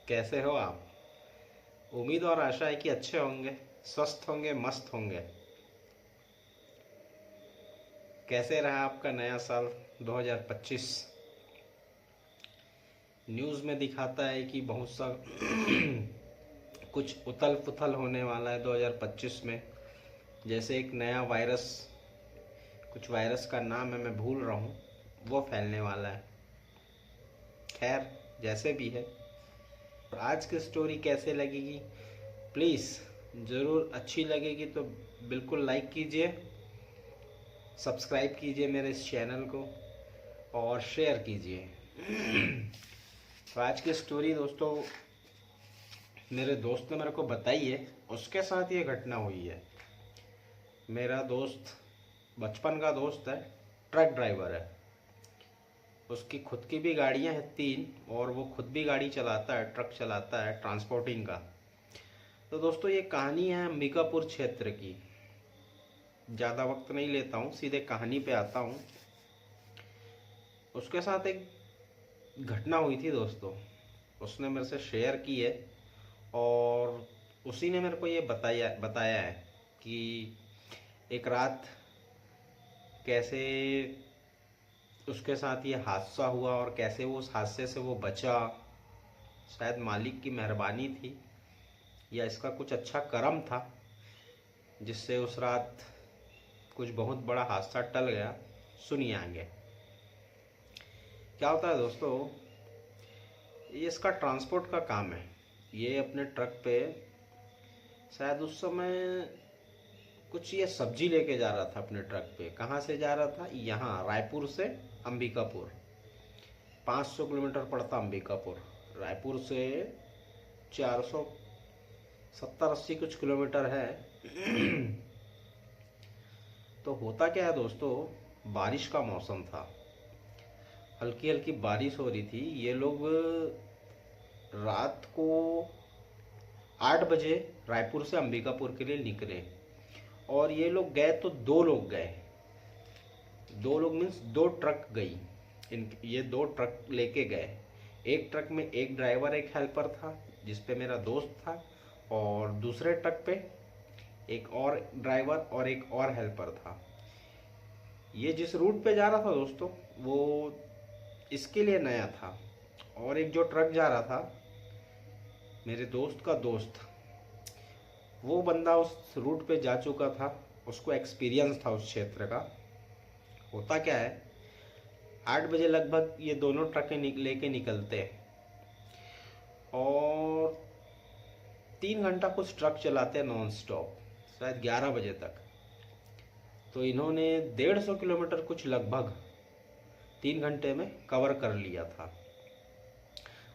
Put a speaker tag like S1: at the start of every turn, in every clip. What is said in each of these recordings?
S1: कैसे हो आप? उम्मीद और आशा है कि अच्छे होंगे, स्वस्थ होंगे, मस्त होंगे। कैसे रहा आपका नया साल 2025? न्यूज़ में दिखाता है कि बहुत सा कुछ उथल पुथल होने वाला है 2025 में। जैसे एक नया वायरस, कुछ वायरस का नाम है मैं भूल रहा हूँ, वो फैलने वाला है। खैर, जैसे भी है, आज की स्टोरी कैसे लगेगी प्लीज़ ज़रूर अच्छी लगेगी तो बिल्कुल लाइक कीजिए, सब्सक्राइब कीजिए मेरे इस चैनल को और शेयर कीजिए। तो आज की स्टोरी दोस्तों मेरे दोस्त ने मेरे को बताई है, उसके साथ ये घटना हुई है। मेरा दोस्त बचपन का दोस्त है, ट्रक ड्राइवर है। उसकी खुद की भी गाड़ियां हैं 3 और वो खुद भी गाड़ी चलाता है, ट्रक चलाता है ट्रांसपोर्टिंग का। तो दोस्तों ये कहानी है अंबिकापुर क्षेत्र की। ज़्यादा वक्त नहीं लेता हूँ, सीधे कहानी पे आता हूँ। उसके साथ एक घटना हुई थी दोस्तों, उसने मेरे से शेयर की है और उसी ने मेरे को ये बताया है कि एक रात कैसे उसके साथ ये हादसा हुआ और कैसे वो उस हादसे से वो बचा। शायद मालिक की मेहरबानी थी या इसका कुछ अच्छा कर्म था जिससे उस रात कुछ बहुत बड़ा हादसा टल गया। सुनिए आगे क्या होता है दोस्तों। ये इसका ट्रांसपोर्ट का काम है। ये अपने ट्रक पे शायद उस समय कुछ ये सब्जी लेके जा रहा था अपने ट्रक पे। कहाँ से जा रहा था? यहाँ रायपुर से अंबिकापुर। 500 किलोमीटर पड़ता अंबिकापुर। रायपुर से 470-80 कुछ किलोमीटर है। तो होता क्या है दोस्तों, बारिश का मौसम था, हल्की हल्की बारिश हो रही थी। ये लोग रात को 8 बजे रायपुर से अंबिकापुर के लिए निकले और ये लोग गए तो 2 लोग गए। 2 लोग मीन्स 2 ट्रक गई। ये 2 ट्रक लेके गए। एक ट्रक में एक ड्राइवर एक हेल्पर था जिसपे मेरा दोस्त था, और दूसरे ट्रक पे एक और ड्राइवर और एक और हेल्पर था। ये जिस रूट पे जा रहा था दोस्तों वो इसके लिए नया था, और एक जो ट्रक जा रहा था मेरे दोस्त का दोस्त, वो बंदा उस रूट पे जा चुका था, उसको एक्सपीरियंस था उस क्षेत्र का। होता क्या है, 8 बजे लगभग ये दोनों ट्रकें लेके निकलते हैं और 3 घंटा कुछ ट्रक चलाते हैं नॉन स्टॉप, शायद 11 बजे तक। तो इन्होंने 150 किलोमीटर कुछ लगभग 3 घंटे में कवर कर लिया था।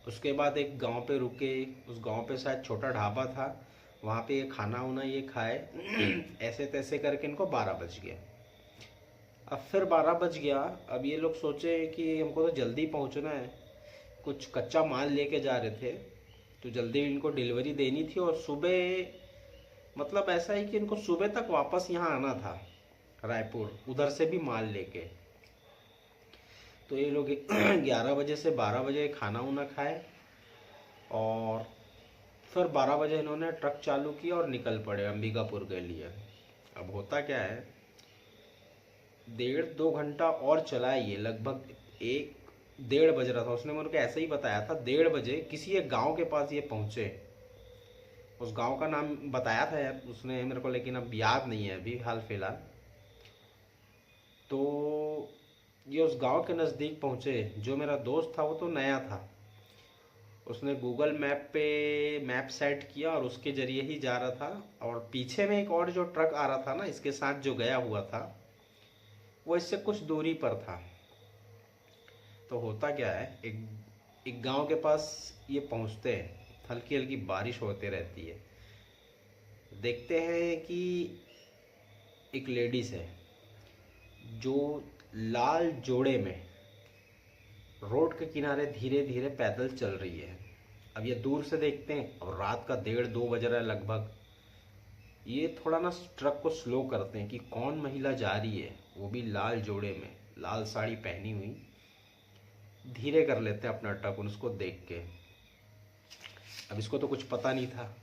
S1: उसके बाद एक गांव पे रुके। उस गांव पे शायद छोटा ढाबा था, वहाँ पे ये खाना वाना ये खाए। ऐसे तैसे करके इनको 12 बज गए। अब फिर 12 बज गया। अब ये लोग सोचे कि हमको तो जल्दी पहुँचना है, कुछ कच्चा माल लेके जा रहे थे तो जल्दी इनको डिलीवरी देनी थी, और सुबह मतलब ऐसा है कि इनको सुबह तक वापस यहाँ आना था रायपुर, उधर से भी माल लेके। तो ये लोग 11 बजे से 12 बजे खाना उना खाए और फिर 12 बजे इन्होंने ट्रक चालू किया और निकल पड़े अंबिकापुर के लिए। अब होता क्या है, 1.5-2 घंटा और चला ये, लगभग 1-1:30 बज रहा था। उसने मेरे को ऐसे ही बताया था 1:30 बजे किसी एक गांव के पास ये पहुंचे। उस गांव का नाम बताया था यार उसने मेरे को, लेकिन अब याद नहीं है अभी हाल फिलहाल। तो ये उस गांव के नज़दीक पहुंचे। जो मेरा दोस्त था वो तो नया था, उसने गूगल मैप पे मैप सेट किया और उसके ज़रिए ही जा रहा था। और पीछे में एक और जो ट्रक आ रहा था ना इसके साथ जो गया हुआ था, वो इससे कुछ दूरी पर था। तो होता क्या है, एक एक गांव के पास ये पहुंचते हैं, हल्की हल्की बारिश होते रहती है। देखते हैं कि एक लेडीज़ है जो लाल जोड़े में रोड के किनारे धीरे धीरे पैदल चल रही है। अब ये दूर से देखते हैं और रात का 1:30-2 बज रहा है लगभग। ये थोड़ा ना ट्रक को स्लो करते हैं कि कौन महिला जा रही है, वो भी लाल जोड़े में, लाल साड़ी पहनी हुई। धीरे कर लेते हैं अपना ट्रक उसको देख के। अब इसको तो कुछ पता नहीं था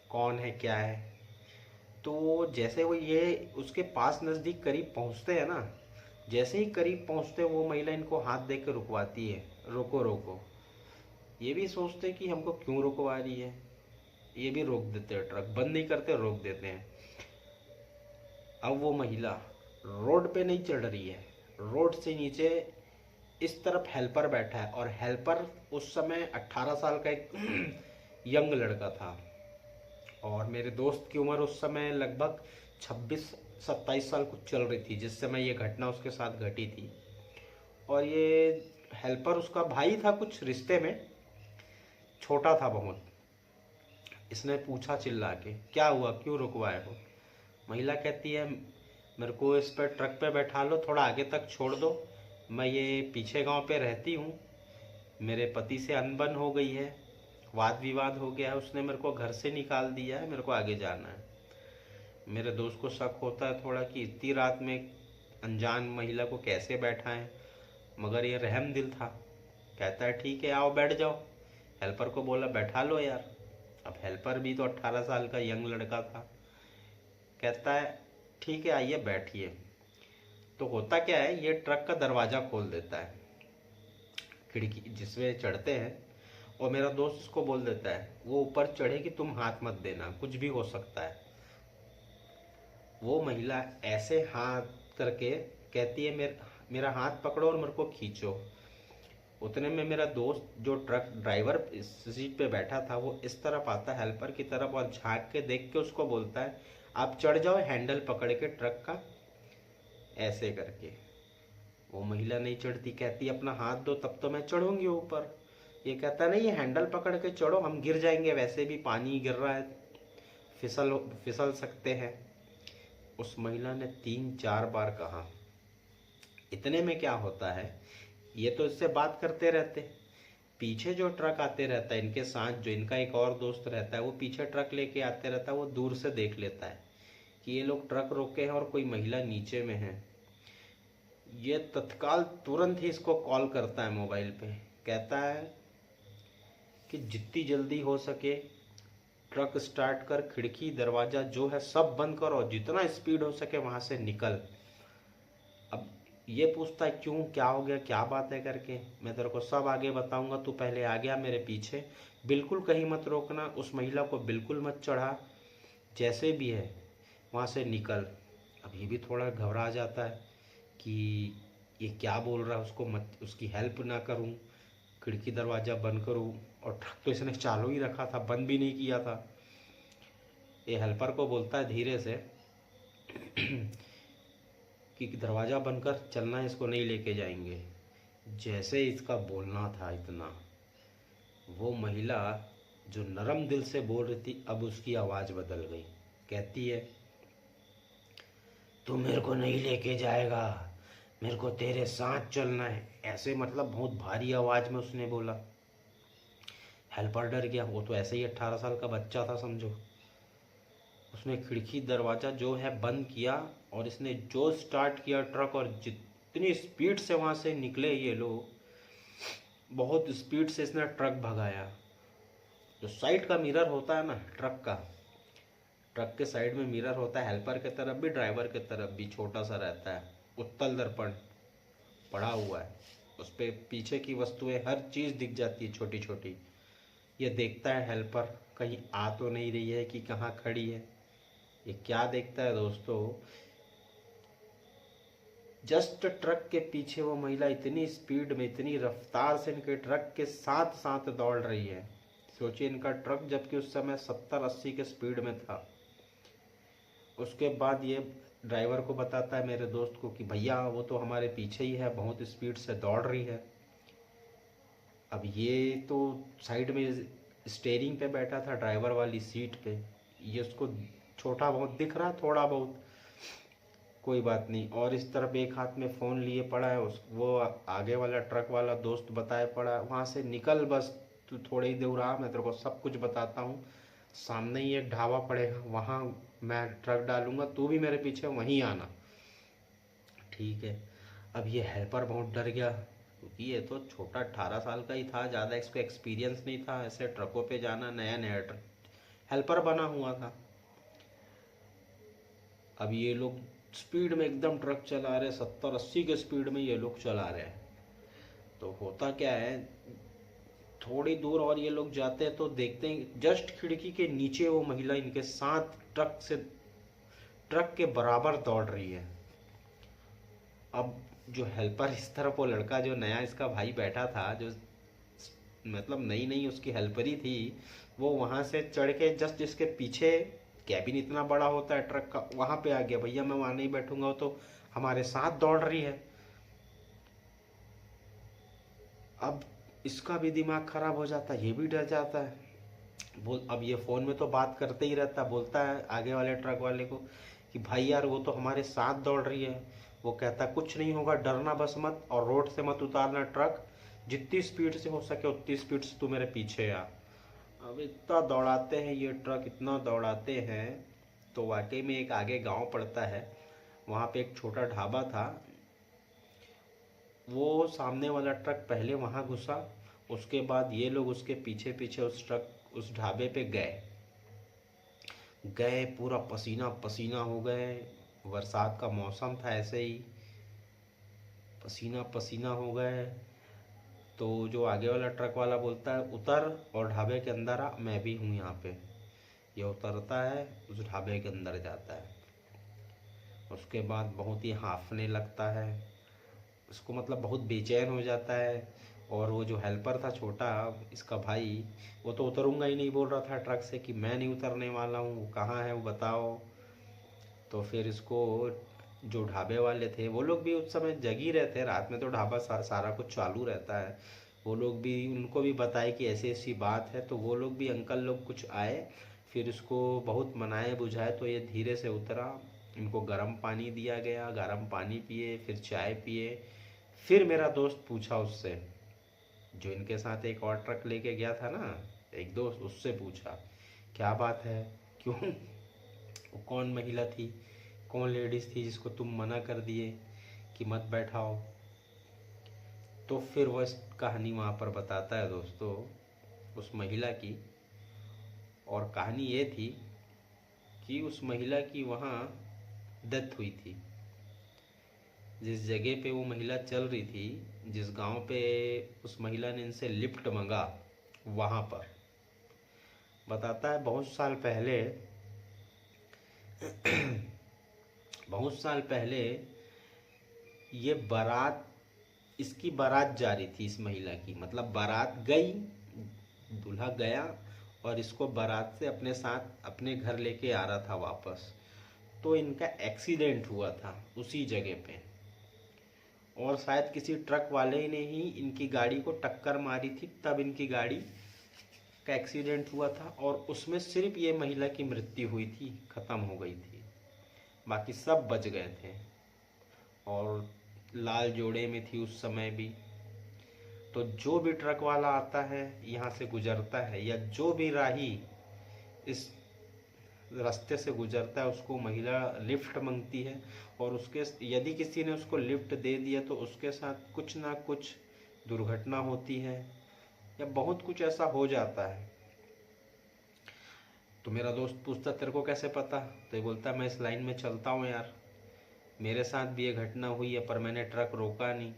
S1: कौन है क्या है। तो जैसे वो ये उसके पास नज़दीक करीब पहुंचते हैं ना, जैसे ही करीब पहुंचते हैं वो महिला इनको हाथ दे के रुकवाती है, रोको रोको। ये भी सोचते हैं कि हमको क्यों रुकवा रही है, ये भी रोक देते हैं, ट्रक बंद नहीं करते, रोक देते हैं। अब वो महिला रोड पे नहीं चढ़ रही है, रोड से नीचे इस तरफ हेल्पर बैठा है, और हेल्पर उस समय 18 साल का एक यंग लड़का था, और मेरे दोस्त की उम्र उस समय लगभग 26-27 साल कुछ चल रही थी जिस समय ये घटना उसके साथ घटी थी। और ये हेल्पर उसका भाई था कुछ रिश्ते में, छोटा था बहुत। इसने पूछा चिल्ला के, क्या हुआ, क्यों रुकवाए हो? महिला कहती है, मेरे को इस पर ट्रक पे बैठा लो, थोड़ा आगे तक छोड़ दो, मैं ये पीछे गांव पे रहती हूँ, मेरे पति से अनबन हो गई है, वाद विवाद हो गया है, उसने मेरे को घर से निकाल दिया है, मेरे को आगे जाना है। मेरे दोस्त को शक होता है थोड़ा कि इतनी रात में अनजान महिला को कैसे बैठा है, मगर ये रहम दिल था। कहता है ठीक है आओ बैठ जाओ। हेल्पर को बोला बैठा लो यार। अब हेल्पर भी तो 18 साल का यंग लड़का था। कहता है ठीक है आइए बैठिए। तो होता क्या है, ये ट्रक का दरवाज़ा खोल देता है, खिड़की जिसमें चढ़ते हैं, और मेरा दोस्त उसको बोल देता है वो ऊपर चढ़े कि तुम हाथ मत देना, कुछ भी हो सकता है। वो महिला ऐसे हाथ करके कहती है मेरा हाथ पकड़ो और मेरे को खींचो। उतने में मेरा दोस्त जो ट्रक ड्राइवर सीट पे बैठा था वो इस तरफ आता है हेल्पर की तरफ, और झांक के देख के उसको बोलता है आप चढ़ जाओ हैंडल पकड़ के ट्रक का, ऐसे करके। वो महिला नहीं चढ़ती, कहती अपना हाथ दो तब तो मैं चढ़ूंगी ऊपर। ये कहता नहीं, ये हैंडल पकड़ के चढ़ो, हम गिर जाएंगे, वैसे भी पानी गिर रहा है, फिसल फिसल सकते हैं। उस महिला ने 3-4 बार कहा। इतने में क्या होता है, ये तो इससे बात करते रहते, पीछे जो ट्रक आते रहता है इनके साथ, जो इनका एक और दोस्त रहता है वो पीछे ट्रक लेके आते रहता है, वो दूर से देख लेता है कि ये लोग ट्रक रोके हैं और कोई महिला नीचे में है। ये तत्काल तुरंत ही इसको कॉल करता है मोबाइल पे, कहता है कि जितनी जल्दी हो सके ट्रक स्टार्ट कर, खिड़की दरवाज़ा जो है सब बंद कर, और जितना स्पीड हो सके वहाँ से निकल। अब ये पूछता है क्यों, क्या हो गया, क्या बात है करके। मैं तेरे को सब आगे बताऊंगा, तू पहले आ गया मेरे पीछे, बिल्कुल कहीं मत रोकना, उस महिला को बिल्कुल मत चढ़ा, जैसे भी है वहाँ से निकल। अब ये भी थोड़ा घबरा जाता है कि ये क्या बोल रहा है, उसको मत, उसकी हेल्प ना करूं, खिड़की दरवाज़ा बंद करूं, और ट्रक तो इसने चालू ही रखा था, बंद भी नहीं किया था। ये हेल्पर को बोलता है धीरे से कि दरवाज़ा बंद कर, चलना है, इसको नहीं लेके जाएंगे। जैसे इसका बोलना था इतना, वो महिला जो नरम दिल से बोल रही थी अब उसकी आवाज़ बदल गई। कहती है तू मेरे को नहीं लेके जाएगा, मेरे को तेरे साथ चलना है, ऐसे मतलब बहुत भारी आवाज़ में उसने बोला। हेल्पर डर गया, वो तो ऐसे ही 18 साल का बच्चा था समझो। उसने खिड़की दरवाज़ा जो है बंद किया, और इसने जो स्टार्ट किया ट्रक, और जितनी स्पीड से वहाँ से निकले ये लोग, बहुत स्पीड से इसने ट्रक भगाया। जो साइड का मिरर होता है ना ट्रक का, ट्रक के साइड में मिरर होता है, हेल्पर के तरफ भी ड्राइवर के तरफ भी छोटा सा रहता है, उत्तल दर्पण पड़ा हुआ है, उस पर पीछे की वस्तुएं हर चीज़ दिख जाती है छोटी छोटी। ये देखता है हेल्पर कहीं आ तो नहीं रही है कि कहाँ खड़ी है। ये क्या देखता है दोस्तों, जस्ट ट्रक के पीछे वो महिला इतनी स्पीड में, इतनी रफ्तार से इनके ट्रक के साथ साथ दौड़ रही है। सोचिए इनका ट्रक जबकि उस समय 70-80 के स्पीड में था। उसके बाद ये ड्राइवर को बताता है, मेरे दोस्त को, कि भैया वो तो हमारे पीछे ही है, बहुत स्पीड से दौड़ रही है। अब ये तो साइड में स्टेयरिंग पे बैठा था, ड्राइवर वाली सीट पे, ये उसको छोटा बहुत दिख रहा है, थोड़ा बहुत, कोई बात नहीं। और इस तरफ एक हाथ में फ़ोन लिए पड़ा है, उस वो आगे वाला ट्रक वाला दोस्त बताए पड़ा है, वहाँ से निकल बस, तू थोड़ी ही दूर आ, मैं तेरे को सब कुछ बताता हूँ, सामने ही एक ढाबा पड़ेगा, वहाँ मैं ट्रक डालूंगा, तू भी मेरे पीछे वहीं आना। ठीक है। अब ये हेल्पर बहुत डर गया, क्योंकि ये तो छोटा 18 साल का ही था, ज़्यादा इसको एक्सपीरियंस नहीं था ऐसे ट्रकों पे जाना, नया नया हेल्पर बना हुआ था। अब ये लोग स्पीड में एकदम ट्रक चला रहे, 70-80 के स्पीड में ये लोग चला रहे हैं। तो होता क्या है, थोड़ी दूर और ये लोग जाते हैं तो देखते हैं जस्ट खिड़की के नीचे वो महिला इनके साथ ट्रक के बराबर दौड़ रही है। अब जो हेल्पर इस तरफ, वो लड़का जो नया इसका भाई बैठा था, जो मतलब नई नई उसकी हेल्परी थी, वो वहां से चढ़ के जस्ट इसके पीछे, कैबिन इतना बड़ा होता है ट्रक का, वहां पे आ गया, भैया मैं वहां नहीं बैठूंगा, वो तो हमारे साथ दौड़ रही है। अब इसका भी दिमाग खराब हो जाता है, ये भी डर जाता है। बोल, अब ये फोन में तो बात करते ही रहता, बोलता है आगे वाले ट्रक वाले को कि भाई यार वो तो हमारे साथ दौड़ रही है। वो कहता कुछ नहीं होगा, डरना बस मत, और रोड से मत उतारना ट्रक, जितनी स्पीड से हो सके उतनी स्पीड से तू मेरे पीछे आ। अब इतना दौड़ाते हैं ये ट्रक, इतना दौड़ाते हैं, तो वाकई में एक आगे गांव पड़ता है, वहाँ पे एक छोटा ढाबा था। वो सामने वाला ट्रक पहले वहाँ घुसा, उसके बाद ये लोग उसके पीछे पीछे उस ढाबे पे गए। पूरा पसीना पसीना हो गए, बरसात का मौसम था, ऐसे ही पसीना पसीना हो गए। तो जो आगे वाला ट्रक वाला बोलता है उतर और ढाबे के अंदर आ, मैं भी हूँ यहाँ पे। ये उतरता है, उस ढाबे के अंदर जाता है। उसके बाद बहुत ही हांफने लगता है, उसको मतलब बहुत बेचैन हो जाता है। और वो जो हेल्पर था छोटा, इसका भाई, वो तो उतरूंगा ही नहीं बोल रहा था ट्रक से, कि मैं नहीं उतरने वाला हूँ, वो कहाँ है वो बताओ। तो फिर इसको जो ढाबे वाले थे, वो लोग भी उस समय जग ही रहते, रात में तो ढाबा सारा कुछ चालू रहता है। वो लोग भी, उनको भी बताए कि ऐसी ऐसी बात है, तो वो लोग भी, अंकल लोग कुछ आए, फिर इसको बहुत मनाए बुझाए तो ये धीरे से उतरा। इनको गर्म पानी दिया गया, गर्म पानी पिए, फिर चाय पिए। फिर मेरा दोस्त पूछा उससे, जो इनके साथ एक और ट्रक लेके गया था ना, एक दोस्त, उससे पूछा क्या बात है, क्यों, वो कौन महिला थी, कौन लेडीज थी जिसको तुम मना कर दिए कि मत बैठाओ। तो फिर वह कहानी वहाँ पर बताता है दोस्तों, उस महिला की। और कहानी ये थी कि उस महिला की वहाँ डेथ हुई थी। जिस जगह पे वो महिला चल रही थी, जिस गांव पे उस महिला ने इनसे लिफ्ट मंगा, वहाँ पर बताता है बहुत साल पहले ये बारात, इसकी बारात जा रही थी इस महिला की, मतलब बारात गई, दूल्हा गया और इसको बारात से अपने साथ अपने घर लेके आ रहा था वापस। तो इनका एक्सीडेंट हुआ था उसी जगह पे, और शायद किसी ट्रक वाले ने ही इनकी गाड़ी को टक्कर मारी थी, तब इनकी गाड़ी का एक्सीडेंट हुआ था। और उसमें सिर्फ ये महिला की मृत्यु हुई थी, खत्म हो गई थी, बाकी सब बच गए थे। और लाल जोड़े में थी उस समय भी। तो जो भी ट्रक वाला आता है, यहाँ से गुजरता है, या जो भी राही इस रास्ते से गुजरता है, उसको महिला लिफ्ट मांगती है। और उसके, यदि किसी ने उसको लिफ्ट दे दिया तो उसके साथ कुछ ना कुछ दुर्घटना होती है, या बहुत कुछ ऐसा हो जाता है। तो मेरा दोस्त पूछता तेरे को कैसे पता, तो ये बोलता मैं इस लाइन में चलता हूँ यार, मेरे साथ भी ये घटना हुई है, पर मैंने ट्रक रोका नहीं।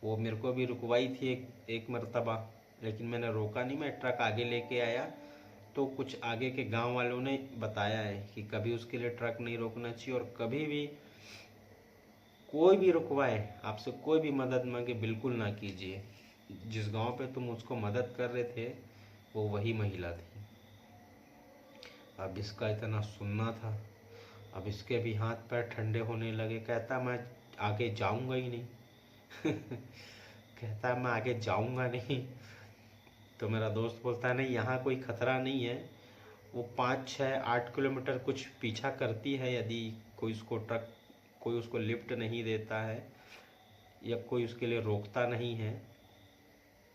S1: वो मेरे को भी रुकवाई थी एक मर्तबा, लेकिन मैंने रोका नहीं, मैं ट्रक आगे लेके आया। तो कुछ आगे के गांव वालों ने बताया है कि कभी उसके लिए ट्रक नहीं रोकना चाहिए, और कभी भी कोई भी रुकवाए, आपसे कोई भी मदद मांगे, बिल्कुल ना कीजिए। जिस गांव पे तुम उसको मदद कर रहे थे, वो वही महिला थी। अब इसका इतना सुनना था, अब इसके भी हाथ पैर ठंडे होने लगे। कहता मैं आगे जाऊंगा ही नहीं। कहता मैं आगे जाऊंगा नहीं। तो मेरा दोस्त बोलता है नहीं, यहाँ कोई खतरा नहीं है, वो 5, 6, 8 किलोमीटर कुछ पीछा करती है, यदि कोई उसको लिफ्ट नहीं देता है, या कोई उसके लिए रोकता नहीं है,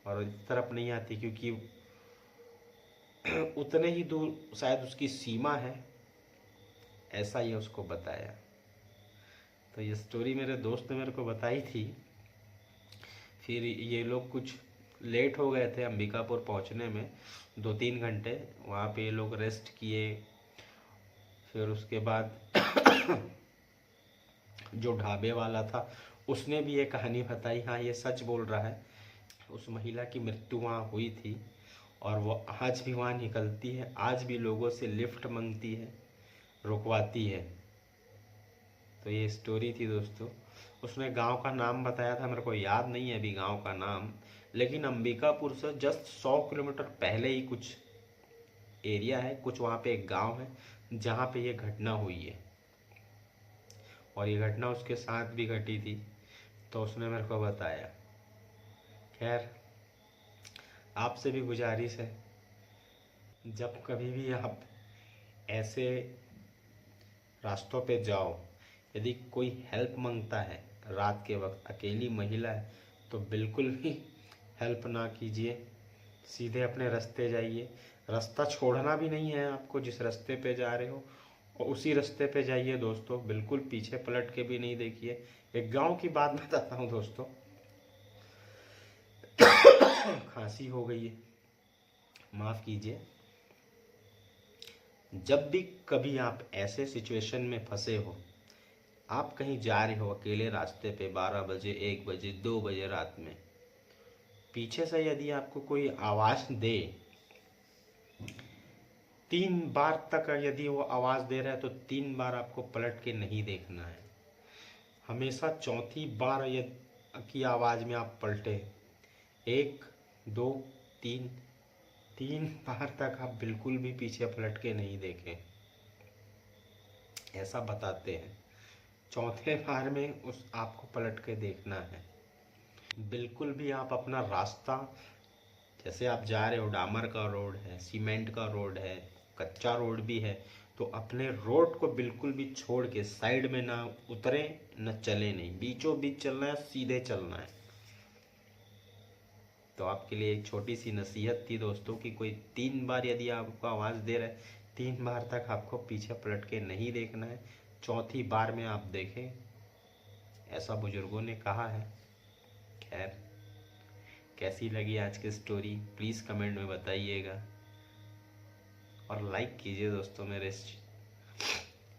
S1: और इस तरफ नहीं आती, क्योंकि उतने ही दूर शायद उसकी सीमा है, ऐसा ये उसको बताया। तो ये स्टोरी मेरे दोस्त ने मेरे को बताई थी। फिर ये लोग कुछ लेट हो गए थे अंबिकापुर पहुंचने में, 2-3 घंटे वहाँ पे ये लोग रेस्ट किए। फिर उसके बाद जो ढाबे वाला था उसने भी ये कहानी बताई, हाँ ये सच बोल रहा है, उस महिला की मृत्यु वहाँ हुई थी और वो आज भी वहाँ निकलती है, आज भी लोगों से लिफ्ट मांगती है, रुकवाती है। तो ये स्टोरी थी दोस्तों। उसने गांव का नाम बताया था, मेरे को याद नहीं है अभी गांव का नाम, लेकिन अंबिकापुर से जस्ट 100 किलोमीटर पहले ही कुछ एरिया है, कुछ वहाँ पे एक गांव है जहाँ पे ये घटना हुई है। और ये घटना उसके साथ भी घटी थी, तो उसने मेरे को बताया। खैर, आपसे भी गुजारिश है, जब कभी भी आप ऐसे रास्तों पे जाओ, यदि कोई हेल्प मांगता है रात के वक्त, अकेली महिला है, तो बिल्कुल भी हेल्प ना कीजिए, सीधे अपने रास्ते जाइए। रास्ता छोड़ना भी नहीं है आपको, जिस रास्ते पे जा रहे हो और उसी रास्ते पे जाइए दोस्तों, बिल्कुल पीछे पलट के भी नहीं देखिए। एक गांव की बात बताता हूँ दोस्तों, खांसी हो गई है, माफ़ कीजिए। जब भी कभी आप ऐसे सिचुएशन में फंसे हो, आप कहीं जा रहे हो अकेले रास्ते पे 12 बजे, 1 बजे, 2 बजे रात में, पीछे से यदि आपको कोई आवाज़ दे, 3 बार तक यदि वो आवाज़ दे रहा है तो 3 बार आपको पलट के नहीं देखना है। हमेशा चौथी बार की आवाज़ में आप पलटे, 1, 2, 3, 3 बार तक आप बिल्कुल भी पीछे पलट के नहीं देखें, ऐसा बताते हैं। चौथे बार में उस आपको पलट के देखना है। बिल्कुल भी आप अपना रास्ता, जैसे आप जा रहे हो, डामर का रोड है, सीमेंट का रोड है, कच्चा रोड भी है, तो अपने रोड को बिल्कुल भी छोड़ के साइड में ना उतरे न चले, नहीं, बीचों बीच चलना है, सीधे चलना है। तो आपके लिए एक छोटी सी नसीहत थी दोस्तों कि कोई 3 बार यदि आपको आवाज़ दे रहा है, 3 बार तक आपको पीछे पलट के नहीं देखना है, चौथी बार में आप देखें, ऐसा बुजुर्गों ने कहा है। खैर, कैसी लगी आज की स्टोरी प्लीज़ कमेंट में बताइएगा, और लाइक कीजिए दोस्तों मेरे इस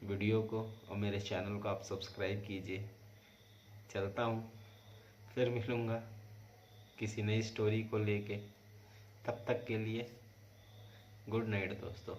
S1: वीडियो को, और मेरे चैनल को आप सब्सक्राइब कीजिए। चलता हूँ, फिर मिलूँगा किसी नई स्टोरी को लेके। तब तक के लिए गुड नाइट दोस्तों।